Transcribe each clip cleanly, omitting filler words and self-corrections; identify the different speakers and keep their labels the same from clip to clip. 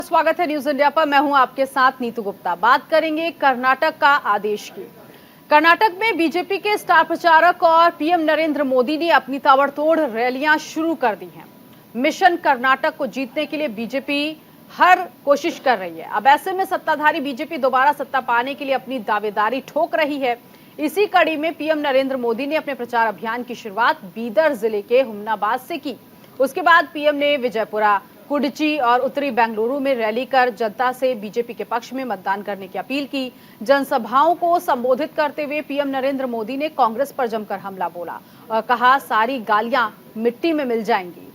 Speaker 1: स्वागत है news India पर। मैं हूं आपके साथ नीतू गुप्ता। बात करेंगे कर्नाटक का आदेश की। कर्नाटक में बीजेपी के स्टार प्रचारक और पीएम नरेंद्र मोदी ने अपनी ताबड़तोड़ रैलियां शुरू कर दी हैं। मिशन कर्नाटक को जीतने के लिए बीजेपी हर कोशिश कर रही है। अब ऐसे में सत्ताधारी बीजेपी दोबारा सत्ता पाने के लिए अपनी दावेदारी ठोक रही है। इसी कड़ी में पीएम नरेंद्र मोदी ने अपने प्रचार अभियान की शुरुआत बीदर जिले के हुमनाबाद से की। उसके बाद पीएम ने विजयपुरा, कुडची और उत्तरी बेंगलुरु में रैली कर जनता से बीजेपी के पक्ष में मतदान करने की अपील की। जनसभाओं को संबोधित करते हुए पीएम नरेंद्र मोदी ने कांग्रेस पर जमकर हमला बोला और कहा, सारी गालियां मिट्टी में मिल जाएंगी।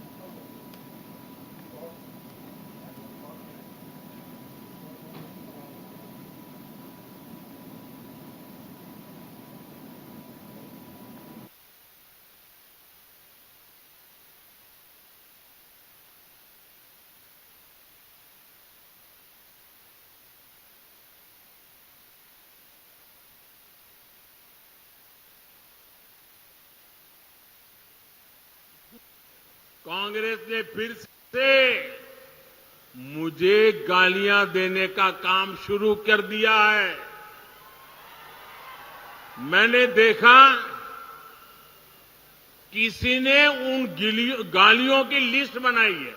Speaker 2: कांग्रेस ने फिर से मुझे गालियां देने का काम शुरू कर दिया है। मैंने देखा किसी ने उन गालियों की लिस्ट बनाई है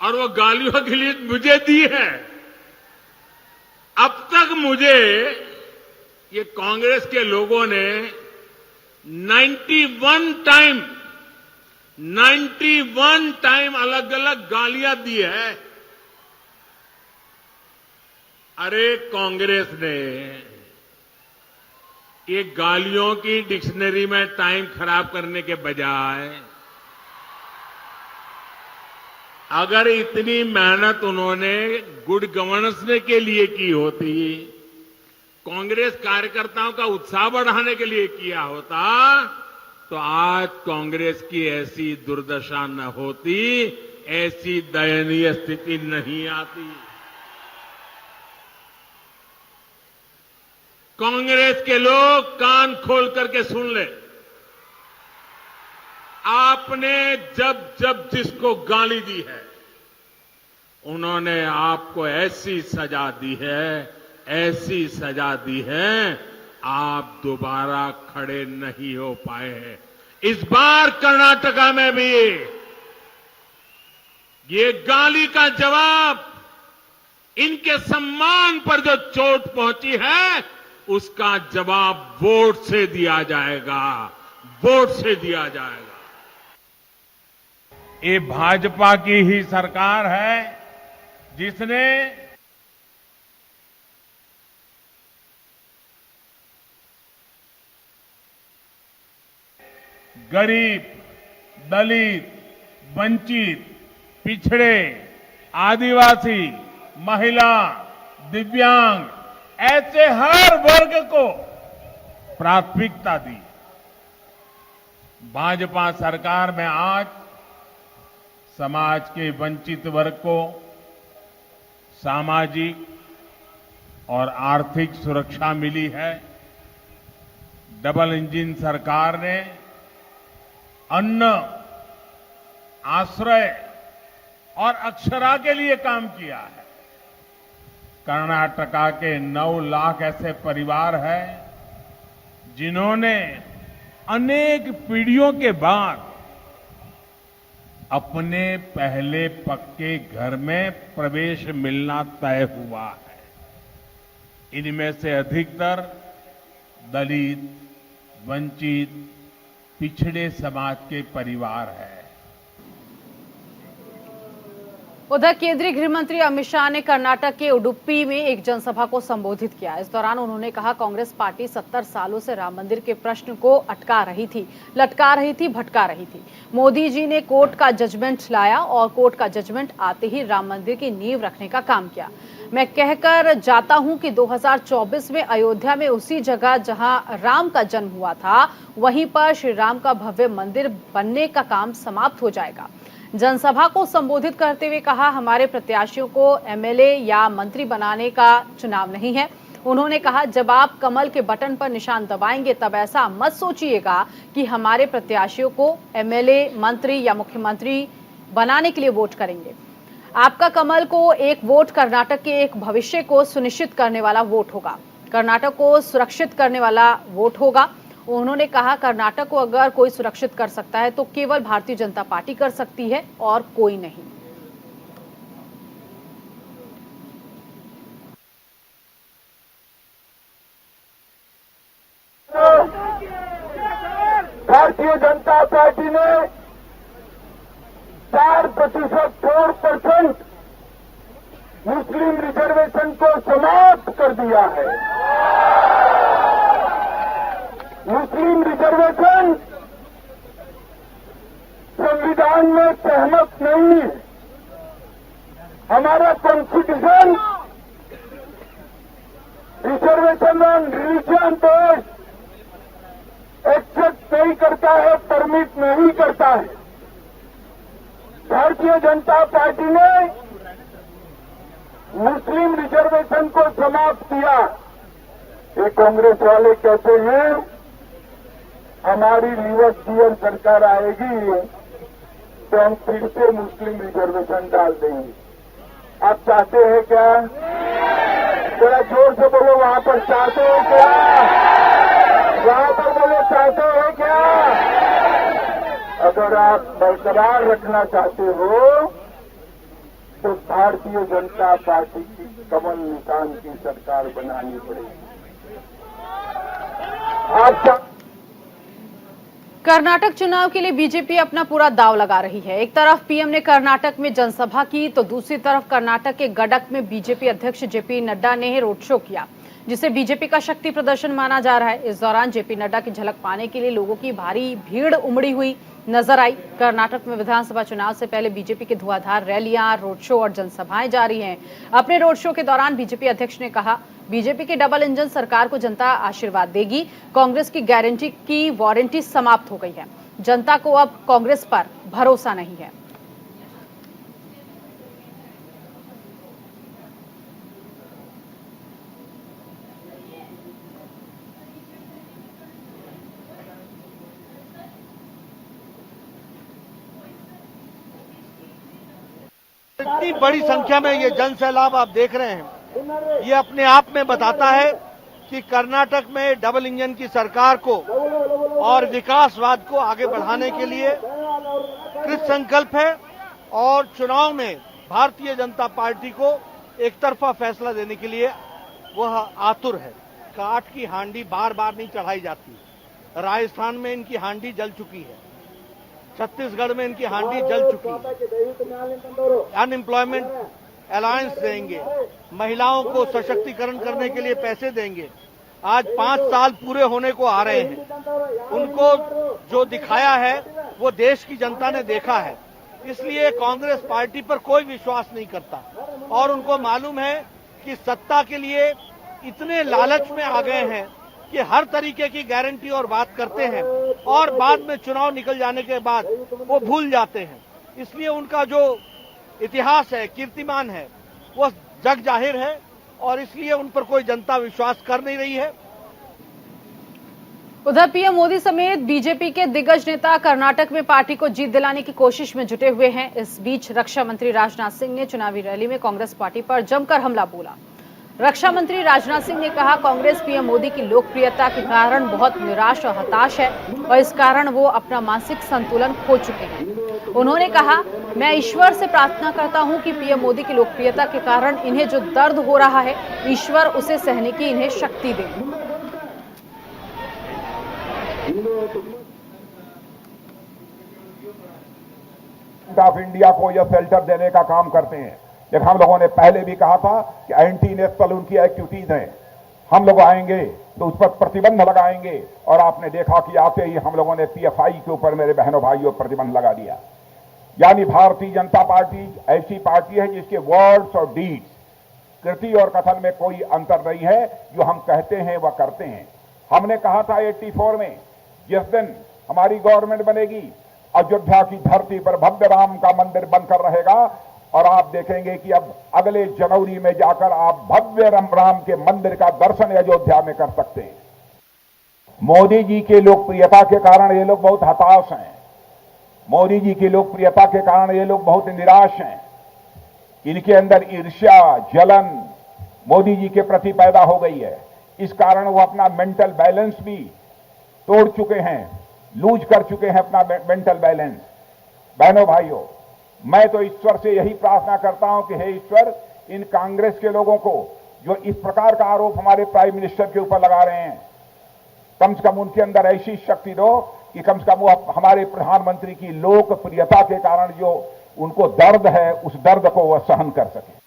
Speaker 2: और वो गालियों की लिस्ट मुझे दी है। अब तक मुझे ये कांग्रेस के लोगों ने 91 टाइम अलग अलग गालियां दी है। अरे कांग्रेस ने ये गालियों की डिक्शनरी में टाइम खराब करने के बजाय अगर इतनी मेहनत उन्होंने गुड गवर्नेंस के लिए की होती, कांग्रेस कार्यकर्ताओं का उत्साह बढ़ाने के लिए किया होता, तो आज कांग्रेस की ऐसी दुर्दशा न होती, ऐसी दयनीय स्थिति नहीं आती। कांग्रेस के लोग कान खोल करके सुन ले। आपने जब जब जिसको गाली दी है, उन्होंने आपको ऐसी सजा दी है, ऐसी सजा दी है, आप दोबारा खड़े नहीं हो पाए हैं। इस बार कर्नाटका में भी ये गाली का जवाब, इनके सम्मान पर जो चोट पहुंची है, उसका जवाब वोट से दिया जाएगा, वोट से दिया जाएगा।
Speaker 3: ये भाजपा की ही सरकार है जिसने गरीब, दलित, वंचित, पिछड़े, आदिवासी, महिला, दिव्यांग, ऐसे हर वर्ग को प्राथमिकता दी। भाजपा सरकार में आज समाज के वंचित वर्ग को सामाजिक और आर्थिक सुरक्षा मिली है। डबल इंजन सरकार ने अन्न, आश्रय और अक्षरा के लिए काम किया है। कर्नाटका के 9 लाख ऐसे परिवार हैं जिन्होंने अनेक पीढ़ियों के बाद अपने पहले पक्के घर में प्रवेश मिलना तय हुआ है। इनमें से अधिकतर दलित, वंचित, पिछड़े समाज के परिवार है।
Speaker 1: उधर केंद्रीय गृह मंत्री अमित शाह ने कर्नाटक के उडुपी में एक जनसभा को संबोधित किया। इस दौरान उन्होंने कहा, कांग्रेस पार्टी 70 सालों से राम मंदिर के प्रश्न को अटका रही थी, लटका रही थी, भटका रही थी। मोदी जी ने कोर्ट का जजमेंट लाया और कोर्ट का जजमेंट आते ही राम मंदिर की नींव रखने का काम किया। मैं कहकर जाता हूं कि 2024 में अयोध्या में उसी जगह जहां राम का जन्म हुआ था, वहीं पर श्री राम का भव्य मंदिर बनने का काम समाप्त हो जाएगा। जनसभा को संबोधित करते हुए कहा, हमारे प्रत्याशियों को एमएलए या मंत्री बनाने का चुनाव नहीं है। उन्होंने कहा, जब आप कमल के बटन पर निशान दबाएंगे तब ऐसा मत सोचिएगा कि हमारे प्रत्याशियों को एमएलए, मंत्री या मुख्यमंत्री बनाने के लिए वोट करेंगे। आपका कमल को एक वोट कर्नाटक के एक भविष्य को सुनिश्चित करने वाला वोट होगा, कर्नाटक को सुरक्षित करने वाला वोट होगा। उन्होंने कहा कर्नाटक को अगर कोई सुरक्षित कर सकता है तो केवल भारतीय जनता पार्टी कर सकती है और कोई नहीं।
Speaker 4: भारतीय जनता पार्टी ने 4% मुस्लिम रिजर्वेशन को समाप्त कर दिया है। मुस्लिम रिजर्वेशन संविधान में सहमत नहीं है। हमारा constitution reservation on religion based accept नहीं करता है, परमिट नहीं करता है। भारतीय जनता पार्टी ने मुस्लिम रिजर्वेशन को समाप्त किया। ये कांग्रेस वाले कहते हैं हमारी रिवर्स ईयर सरकार आएगी तो हम फिर से मुस्लिम रिजर्वेशन डाल देंगे। आप चाहते हैं क्या? जरा जोर से बोलो, वहां पर चाहते हो क्या? वहां पर बोलो, चाहते हो क्या? अगर आप बरकरार रखना चाहते हो तो भारतीय जनता पार्टी की कमल निशान की सरकार बनानी पड़ेगी। आप
Speaker 1: कर्नाटक चुनाव के लिए बीजेपी अपना पूरा दांव लगा रही है। एक तरफ पीएम ने कर्नाटक में जनसभा की तो दूसरी तरफ कर्नाटक के गडक में बीजेपी अध्यक्ष जेपी नड्डा ने रोड शो किया, जिसे बीजेपी का शक्ति प्रदर्शन माना जा रहा है। इस दौरान जेपी नड्डा की झलक पाने के लिए लोगों की भारी भीड़ उमड़ी हुई नजर आई। कर्नाटक में विधानसभा चुनाव से पहले बीजेपी की धुआंधार रैलियां, रोड शो और जनसभाएं जारी हैं। अपने रोड शो के दौरान बीजेपी अध्यक्ष ने कहा, बीजेपी की डबल इंजन सरकार को जनता आशीर्वाद देगी। कांग्रेस की गारंटी की वारंटी समाप्त हो गई है। जनता को अब कांग्रेस पर भरोसा नहीं है।
Speaker 5: इतनी बड़ी संख्या में ये जन सैलाब आप देख रहे हैं, ये अपने आप में बताता है कि कर्नाटक में डबल इंजन की सरकार को और विकासवाद को आगे बढ़ाने के लिए कृत संकल्प है और चुनाव में भारतीय जनता पार्टी को एक तरफा फैसला देने के लिए वह आतुर है। काठ की हांडी बार बार नहीं चढ़ाई जाती। राजस्थान में इनकी हांडी जल चुकी है, छत्तीसगढ़ में इनकी हांडी जल चुकी है। अनएम्प्लॉयमेंट अलायंस देंगे, महिलाओं को सशक्तिकरण करने के लिए पैसे देंगे। आज 5 साल पूरे होने को आ रहे हैं। उनको जो दिखाया है वो देश की जनता ने देखा है। इसलिए कांग्रेस पार्टी पर कोई विश्वास नहीं करता और उनको मालूम है कि सत्ता के लिए इतने लालच में आ गए हैं कि हर तरीके की गारंटी और बात करते हैं और बाद में चुनाव निकल जाने के बाद वो भूल जाते हैं। इसलिए उनका जो इतिहास है, कीर्तिमान है, वो जग जाहिर है और इसलिए उन पर कोई जनता विश्वास कर नहीं रही है।
Speaker 1: उधर पीएम मोदी समेत बीजेपी के दिग्गज नेता कर्नाटक में पार्टी को जीत दिलाने की कोशिश में जुटे हुए हैं। इस बीच रक्षा मंत्री राजनाथ सिंह ने चुनावी रैली में कांग्रेस पार्टी पर जमकर हमला बोला। रक्षा मंत्री राजनाथ सिंह ने कहा, कांग्रेस पीएम मोदी की लोकप्रियता के कारण बहुत निराश और हताश है और इस कारण वो अपना मानसिक संतुलन खो चुके हैं। उन्होंने कहा, मैं ईश्वर से प्रार्थना करता हूं कि पीएम मोदी की लोकप्रियता के कारण इन्हें जो दर्द हो रहा है, ईश्वर उसे सहने की इन्हें शक्ति दे।
Speaker 6: ऑफ इंडिया को यह शेल्टर देने का काम करते हैं। लेकिन हम लोगों ने पहले भी कहा था कि एंटी नेशनल उनकी एक्टिविटीज हैं, हम लोग आएंगे तो उस पर प्रतिबंध लगाएंगे और आपने देखा कि आते ही हम लोगों ने पीएफआई के ऊपर मेरे बहनों भाइयों प्रतिबंध लगा दिया। यानी भारतीय जनता पार्टी ऐसी पार्टी है जिसके वर्ड्स और डीड्स, कृति और कथन में कोई अंतर नहीं है। जो हम कहते हैं वह करते हैं। हमने कहा था 84 में, जिस दिन हमारी गवर्नमेंट बनेगी, अयोध्या की धरती पर भव्य राम का मंदिर बनकर रहेगा और आप देखेंगे कि अब अगले जनवरी में जाकर आप भव्य राम के मंदिर का दर्शन अयोध्या में कर सकते हैं। मोदी जी की लोकप्रियता के कारण ये लोग बहुत हताश हैं। मोदी जी की लोकप्रियता के कारण ये लोग बहुत निराश हैं। इनके अंदर ईर्ष्या, जलन मोदी जी के प्रति पैदा हो गई है। इस कारण वो अपना मेंटल बैलेंस भी तोड़ चुके हैं, लूज कर चुके हैं अपना मेंटल बैलेंस। बहनों भाइयों, मैं तो ईश्वर से यही प्रार्थना करता हूं कि हे ईश्वर, इन कांग्रेस के लोगों को जो इस प्रकार का आरोप हमारे प्राइम मिनिस्टर के ऊपर लगा रहे हैं, कम से कम उनके अंदर ऐसी शक्ति दो कि कम से कम वो हमारे प्रधानमंत्री की लोकप्रियता के कारण जो उनको दर्द है, उस दर्द को वह सहन कर सके।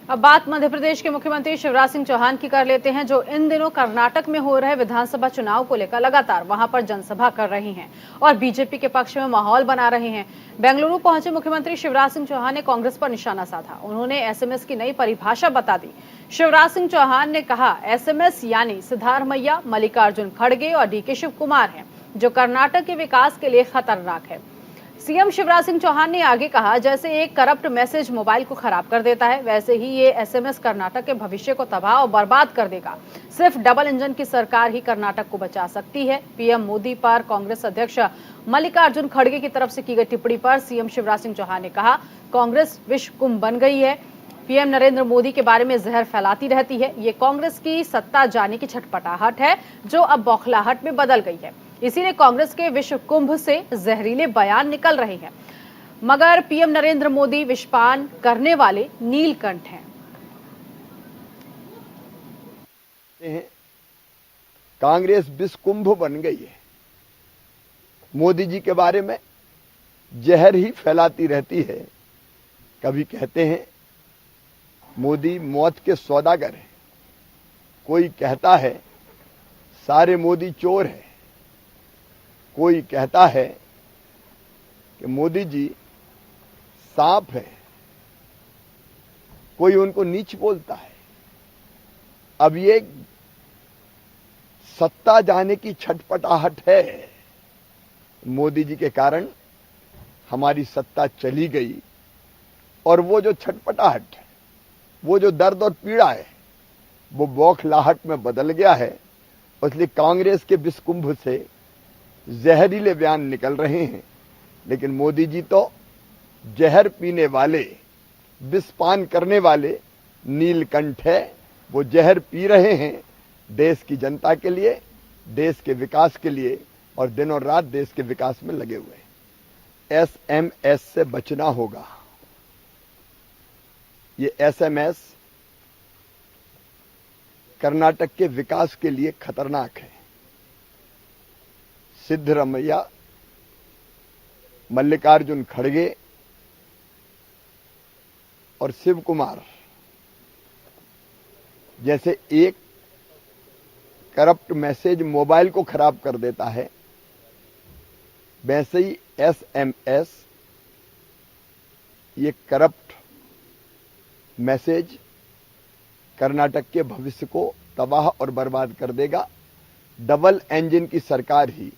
Speaker 1: अब बात मध्य प्रदेश के मुख्यमंत्री शिवराज सिंह चौहान की कर लेते हैं, जो इन दिनों कर्नाटक में हो रहे विधानसभा चुनाव को लेकर लगातार वहां पर जनसभा कर रहे हैं और बीजेपी के पक्ष में माहौल बना रहे हैं। बेंगलुरु पहुंचे मुख्यमंत्री शिवराज सिंह चौहान ने कांग्रेस पर निशाना साधा। उन्होंने एसएमएस की नई परिभाषा बता दी। शिवराज सिंह चौहान ने कहा, एसएमएस यानी सिद्धारमैया, मल्लिकार्जुन खड़गे और डीके शिव कुमार हैं, जो कर्नाटक के विकास के लिए खतरनाक है। सीएम शिवराज सिंह चौहान ने आगे कहा, जैसे एक करप्ट मैसेज मोबाइल को खराब कर देता है, वैसे ही ये एसएमएस कर्नाटक के भविष्य को तबाह और बर्बाद कर देगा। सिर्फ डबल इंजन की सरकार ही कर्नाटक को बचा सकती है। पीएम मोदी पर कांग्रेस अध्यक्ष मल्लिकार्जुन खड़गे की तरफ से की गई टिप्पणी पर सीएम शिवराज सिंह चौहान ने कहा, कांग्रेस विश्व कुंभ बन गई है। पीएम नरेंद्र मोदी के बारे में जहर फैलाती रहती है। ये कांग्रेस की सत्ता जाने की छटपटाहट है, जो अब बौखलाहट में बदल गई है। इसीलिए कांग्रेस के विश्व कुंभ से जहरीले बयान निकल रहे हैं। मगर पीएम नरेंद्र मोदी विषपान करने वाले नीलकंठ हैं।
Speaker 7: कांग्रेस विश्व कुंभ बन गई है। मोदी जी के बारे में जहर ही फैलाती रहती है। कभी कहते हैं मोदी मौत के सौदागर हैं, कोई कहता है सारे मोदी चोर हैं, कोई कहता है कि मोदी जी सांप है, कोई उनको नीच बोलता है। अब ये सत्ता जाने की छटपटाहट है। मोदी जी के कारण हमारी सत्ता चली गई और वो जो छटपटाहट है, वो जो दर्द और पीड़ा है, वो बौखलाहट में बदल गया है। इसलिए कांग्रेस के विश्व कुंभ से जहरीले बयान निकल रहे हैं। लेकिन मोदी जी तो जहर पीने वाले, विषपान करने वाले नीलकंठ है। वो जहर पी रहे हैं देश की जनता के लिए, देश के विकास के लिए, और दिन और रात देश के विकास में लगे हुए हैं। एसएमएस से बचना होगा। ये एसएमएस कर्नाटक के विकास के लिए खतरनाक है। सिद्धरमैया, मल्लिकार्जुन खड़गे और शिव कुमार जैसे एक करप्ट मैसेज मोबाइल को खराब कर देता है, वैसे ही एसएमएस ये करप्ट मैसेज कर्नाटक के भविष्य को तबाह और बर्बाद कर देगा। डबल इंजन की सरकार ही